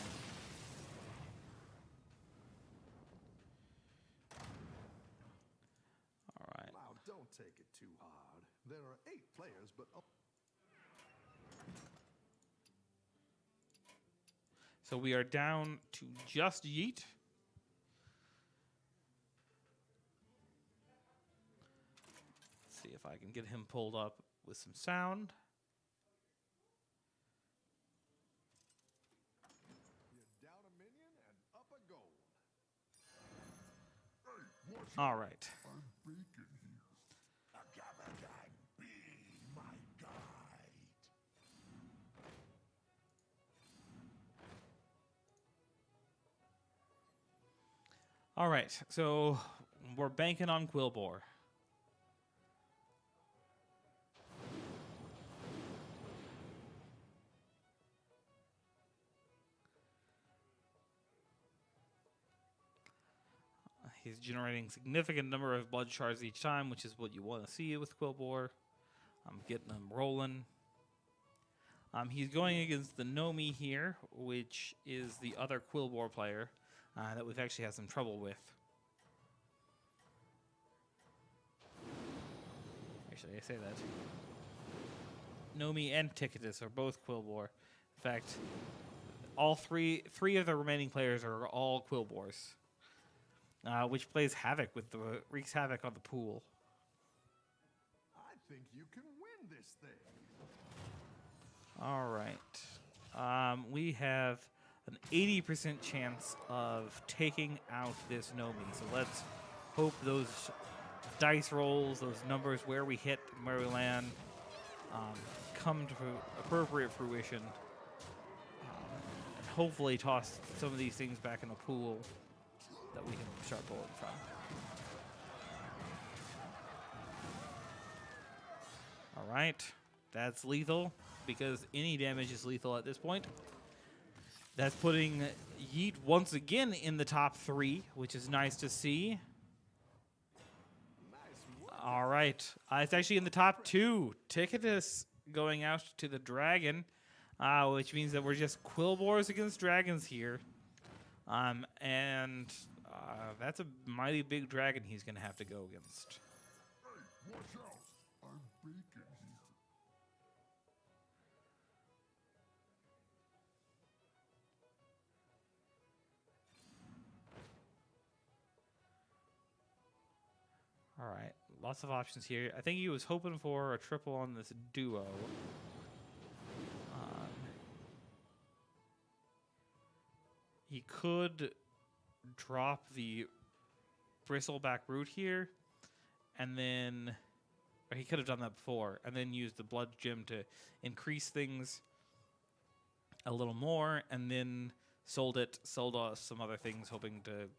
A: All right.
B: Wow, don't take it too hard. There are 8 players, but
A: so we are down to just Yeet. Let's see if I can get him pulled up with some sound.
B: you're down a minion and up a gold.
A: All right.
B: I'm beacon here. A Gabadang be my guide.
A: All right. So we're banking on Quillbore. He's generating significant number of blood shards each time, which is what you want to see with Quillbore. I'm getting him rolling. He's going against the Nomi here, which is the other Quillbore player that we've actually had some trouble with. Actually, I say that. Nomi and Ticketus are both Quillbore. In fact, all three of the remaining players are all Quillbores. Which plays havoc with wreaks havoc on the pool.
B: I think you can win this thing.
A: All right. We have an 80% chance of taking out this Nomi. So let's hope those dice rolls, those numbers, where we hit and where we land, come to appropriate fruition. And hopefully toss some of these things back in the pool that we can start pulling from. All right, that's lethal because any damage is lethal at this point. That's putting Yeet once again in the top 3, which is nice to see. All right, it's actually in the top 2. Ticketus going out to the dragon, which means that we're just Quillbores against dragons here. And that's a mighty big dragon he's going to have to go against.
B: Hey, watch out. I'm beacon here.
A: All right, lots of options here. I think he was hoping for a triple on this duo. He could drop the bristleback root here, and then, or he could have done that before, and then use the blood gem to increase things a little more, and then sold us some other things, hoping to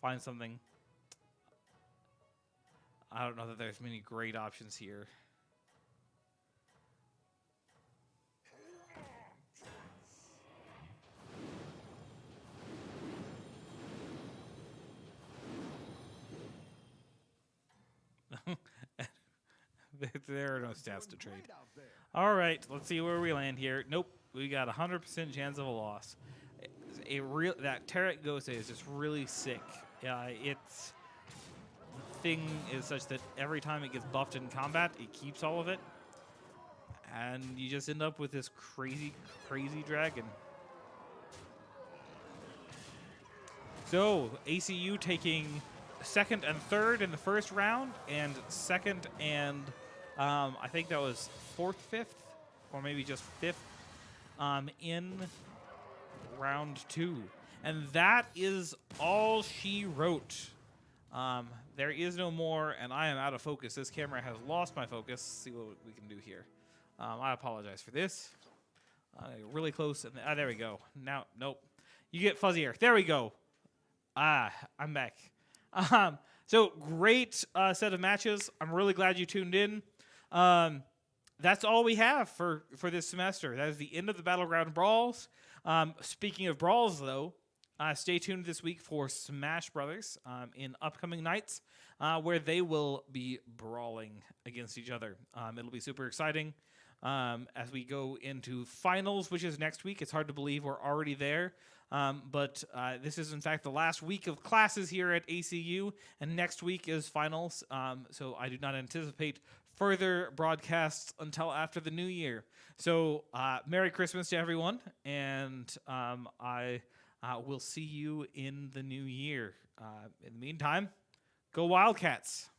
A: find something. I don't know that there's many great options here. There are no stats to trade. All right, let's see where we land here. Nope, we got 100% chance of a loss. That Tarot Gose is just really sick. It's the thing is such that every time it gets buffed in combat, it keeps all of it, and you just end up with this crazy dragon. So ACU taking second and third in the first round, and second and I think that was fourth, fifth, or maybe just fifth in round 2. And that is all she wrote. There is no more, and I am out of focus. This camera has lost my focus. Let's see what we can do here. I apologize for this. Really close. And there we go. Now, nope. You get fuzzier. There we go. I'm back. So great set of matches. I'm really glad you tuned in. That's all we have for this semester. That is the end of the Battleground Brawls. Speaking of Brawls, though, stay tuned this week for Smash Brothers in upcoming nights, where they will be brawling against each other. It'll be super exciting as we go into finals, which is next week. It's hard to believe we're already there. But this is, in fact, the last week of classes here at ACU, and next week is finals. So I do not anticipate further broadcasts until after the new year. So Merry Christmas to everyone, and I will see you in the new year. In the meantime, go Wildcats!